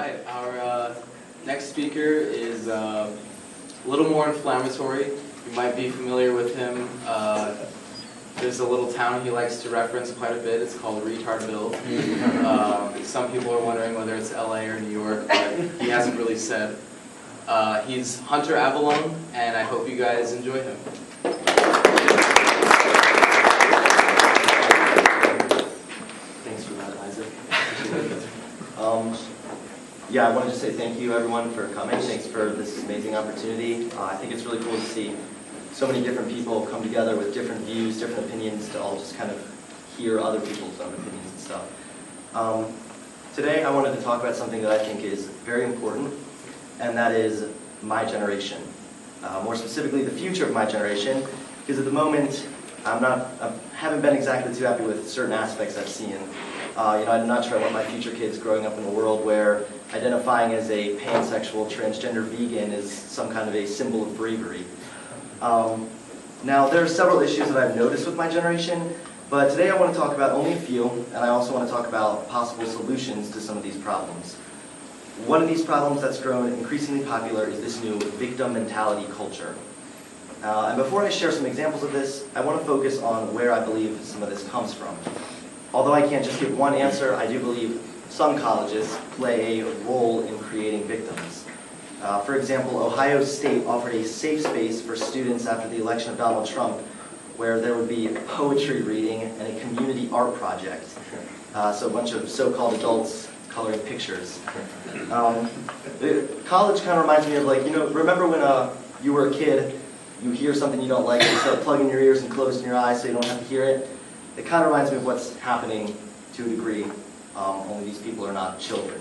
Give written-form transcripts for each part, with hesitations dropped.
right, our next speaker is a little more inflammatory. You might be familiar with him. There's a little town he likes to reference quite a bit. It's called Retardville. Some people are wondering whether it's LA or New York, but he hasn't really said. He's Hunter Avallone, and I hope you guys enjoy him. Thanks for that, Isaac. Yeah, I wanted to say thank you, everyone, for coming. Thanks for this amazing opportunity. I think it's really cool to see so many different people come together with different views, different opinions, to all just kind of hear other people's own opinions and stuff. Today, I wanted to talk about something that I think is very important, and that is my generation. More specifically, the future of my generation, because at the moment, I haven't been exactly too happy with certain aspects I've seen. I'm not sure I want my future kids growing up in a world where identifying as a pansexual, transgender vegan is some kind of a symbol of bravery. Now, there are several issues that I've noticed with my generation, but today I want to talk about only a few, and I also want to talk about possible solutions to some of these problems. One of these problems that's grown increasingly popular is this new victim mentality culture. And before I share some examples of this, I want to focus on where I believe some of this comes from. Although I can't just give one answer, I do believe some colleges play a role in creating victims. For example, Ohio State offered a safe space for students after the election of Donald Trump, where there would be poetry reading and a community art project. So a bunch of so-called adults coloring pictures. College kind of reminds me of, like, remember when you were a kid, you hear something you don't like, and you start plugging your ears and closing your eyes so you don't have to hear it? It kind of reminds me of what's happening to a degree, only these people are not children.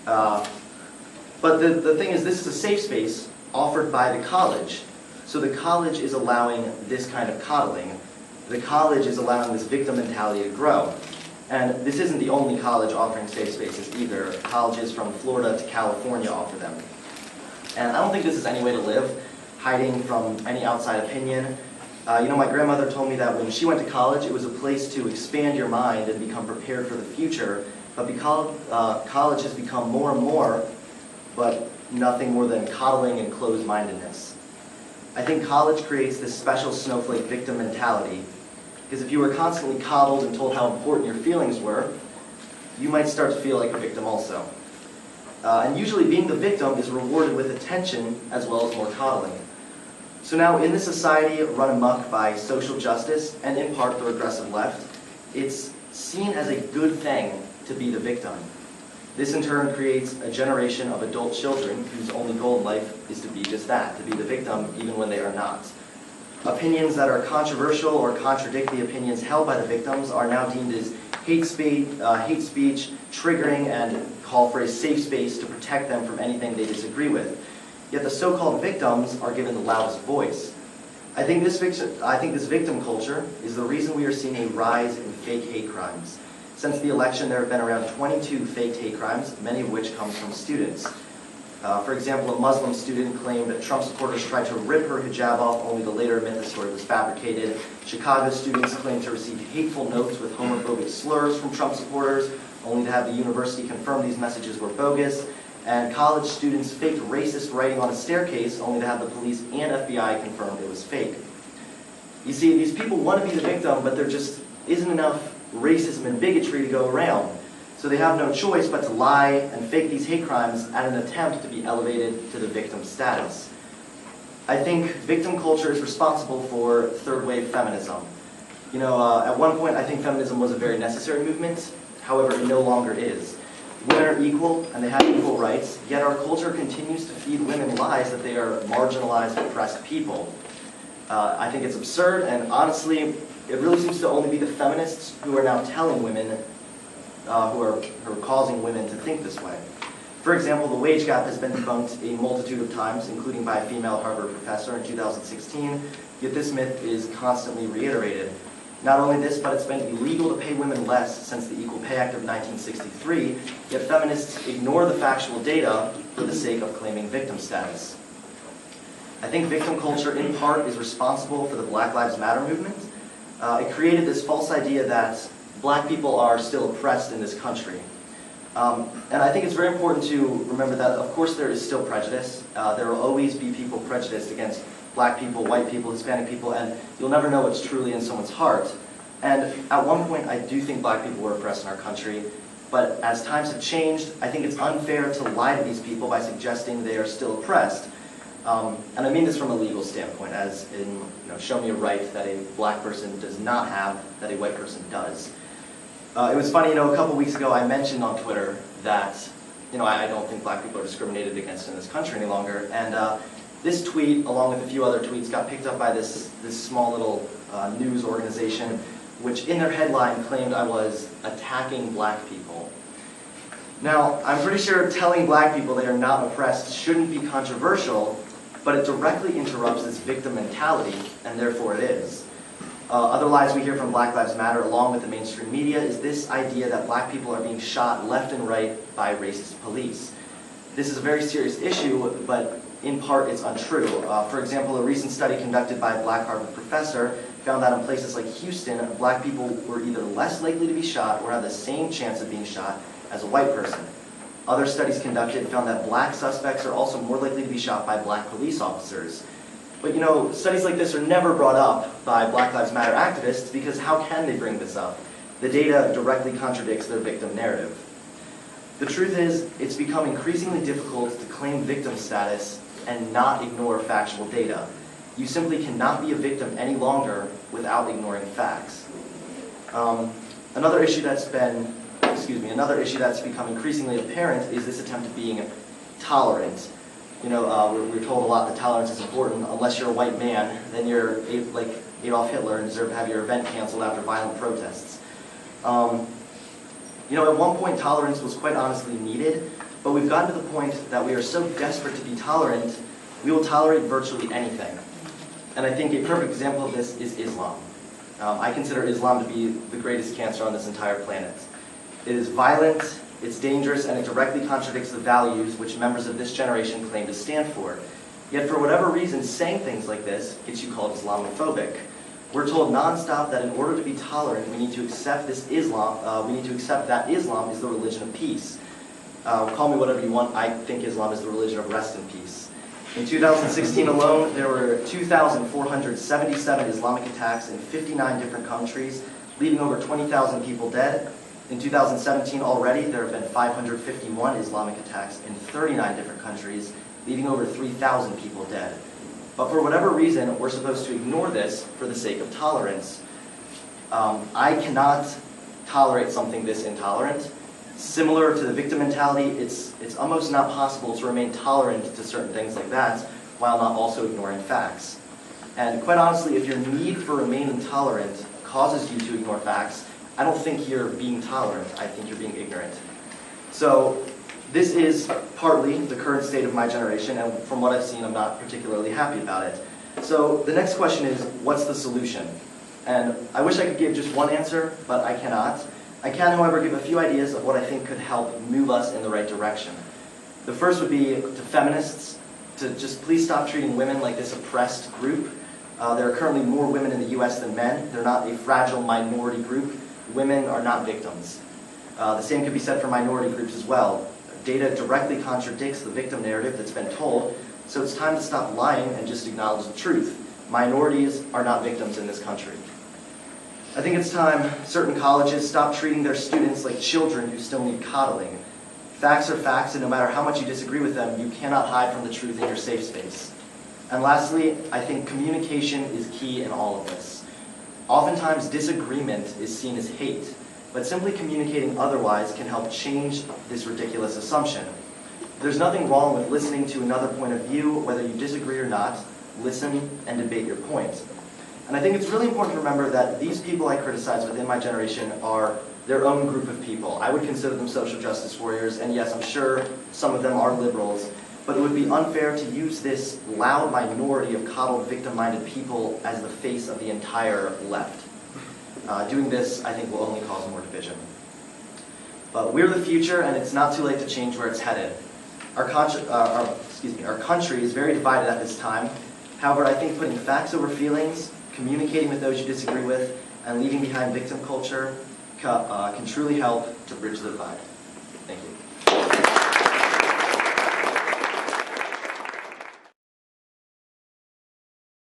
But the thing is, this is a safe space offered by the college. So the college is allowing this kind of coddling. The college is allowing this victim mentality to grow. And this isn't the only college offering safe spaces either. Colleges from Florida to California offer them. And I don't think this is any way to live, hiding from any outside opinion. My grandmother told me that when she went to college, it was a place to expand your mind and become prepared for the future. But because college has become more and more, but nothing more than coddling and closed-mindedness. I think college creates this special snowflake victim mentality, because if you were constantly coddled and told how important your feelings were, you might start to feel like a victim also. And usually being the victim is rewarded with attention as well as more coddling. So now, in this society run amok by social justice, and in part the regressive left, it's seen as a good thing to be the victim. This in turn creates a generation of adult children whose only goal in life is to be just that, to be the victim even when they are not. Opinions that are controversial or contradict the opinions held by the victims are now deemed as hate speech, triggering, and call for a safe space to protect them from anything they disagree with. Yet the so-called victims are given the loudest voice. I think this victim culture is the reason we are seeing a rise in fake hate crimes. Since the election, there have been around 22 fake hate crimes, many of which come from students. For example, a Muslim student claimed that Trump supporters tried to rip her hijab off, only to later admit the story was fabricated. Chicago students claimed to receive hateful notes with homophobic slurs from Trump supporters, only to have the university confirm these messages were bogus. And college students faked racist writing on a staircase, only to have the police and FBI confirm it was fake. You see, these people want to be the victim, but there just isn't enough racism and bigotry to go around. So they have no choice but to lie and fake these hate crimes at an attempt to be elevated to the victim status. I think victim culture is responsible for third-wave feminism. At one point I think feminism was a very necessary movement, however it no longer is. Women are equal and they have equal rights, yet our culture continues to feed women lies that they are marginalized, oppressed people. I think it's absurd, and honestly, it really seems to only be the feminists who are now telling women, who are causing women to think this way. For example, the wage gap has been debunked a multitude of times, including by a female Harvard professor in 2016, yet this myth is constantly reiterated. Not only this, but it's been illegal to pay women less since the Equal Pay Act of 1963, yet feminists ignore the factual data for the sake of claiming victim status. I think victim culture, in part, is responsible for the Black Lives Matter movement. It created this false idea that black people are still oppressed in this country. And I think it's very important to remember that, of course, there is still prejudice. There will always be people prejudiced against black people, white people, Hispanic people, and you'll never know what's truly in someone's heart. And at one point, I do think black people were oppressed in our country, but as times have changed, I think it's unfair to lie to these people by suggesting they are still oppressed. And I mean this from a legal standpoint, as in, show me a right that a black person does not have that a white person does. It was funny, a couple weeks ago I mentioned on Twitter that, I don't think black people are discriminated against in this country any longer, and this tweet, along with a few other tweets, got picked up by this small little news organization, which in their headline claimed I was attacking black people. Now, I'm pretty sure telling black people they are not oppressed shouldn't be controversial, but it directly interrupts this victim mentality, and therefore it is. Other lies we hear from Black Lives Matter, along with the mainstream media, is this idea that black people are being shot left and right by racist police. This is a very serious issue, but in part it's untrue. For example, a recent study conducted by a black Harvard professor found that in places like Houston, black people were either less likely to be shot or had the same chance of being shot as a white person. Other studies conducted found that black suspects are also more likely to be shot by black police officers. But studies like this are never brought up by Black Lives Matter activists because how can they bring this up? The data directly contradicts their victim narrative. The truth is, it's become increasingly difficult to claim victim status and not ignore factual data. You simply cannot be a victim any longer without ignoring facts. Another issue that's become increasingly apparent is this attempt at being tolerant. We're told a lot that tolerance is important. Unless you're a white man, then you're like Adolf Hitler and deserve to have your event canceled after violent protests. At one point tolerance was quite honestly needed, but we've gotten to the point that we are so desperate to be tolerant, we will tolerate virtually anything. And I think a perfect example of this is Islam. I consider Islam to be the greatest cancer on this entire planet. It is violent, it's dangerous, and it directly contradicts the values which members of this generation claim to stand for. Yet for whatever reason, saying things like this gets you called Islamophobic. We're told nonstop that in order to be tolerant, we need to accept that Islam is the religion of peace. Call me whatever you want, I think Islam is the religion of rest and peace. In 2016 alone, there were 2,477 Islamic attacks in 59 different countries, leaving over 20,000 people dead. In 2017 already, there have been 551 Islamic attacks in 39 different countries, leaving over 3,000 people dead. But for whatever reason, we're supposed to ignore this for the sake of tolerance. I cannot tolerate something this intolerant. Similar to the victim mentality, it's almost not possible to remain tolerant to certain things like that while not also ignoring facts. And quite honestly, if your need for remaining tolerant causes you to ignore facts, I don't think you're being tolerant, I think you're being ignorant. So this is partly the current state of my generation, and from what I've seen, I'm not particularly happy about it. So the next question is, what's the solution? And I wish I could give just one answer, but I cannot. I can, however, give a few ideas of what I think could help move us in the right direction. The first would be to feminists to just please stop treating women like this oppressed group. There are currently more women in the US than men. They're not a fragile minority group. Women are not victims. The same could be said for minority groups as well. Data directly contradicts the victim narrative that's been told, so it's time to stop lying and just acknowledge the truth. Minorities are not victims in this country. I think it's time certain colleges stop treating their students like children who still need coddling. Facts are facts, and no matter how much you disagree with them, you cannot hide from the truth in your safe space. And lastly, I think communication is key in all of this. Oftentimes, disagreement is seen as hate, but simply communicating otherwise can help change this ridiculous assumption. There's nothing wrong with listening to another point of view, whether you disagree or not. Listen and debate your point. And I think it's really important to remember that these people I criticize within my generation are their own group of people. I would consider them social justice warriors, and yes, I'm sure some of them are liberals, but it would be unfair to use this loud minority of coddled, victim-minded people as the face of the entire left. Doing this, I think, will only cause more division. But we're the future, and it's not too late to change where it's headed. Our country is very divided at this time. However, I think putting facts over feelings, communicating with those you disagree with, and leaving behind victim culture can truly help to bridge the divide. Thank you.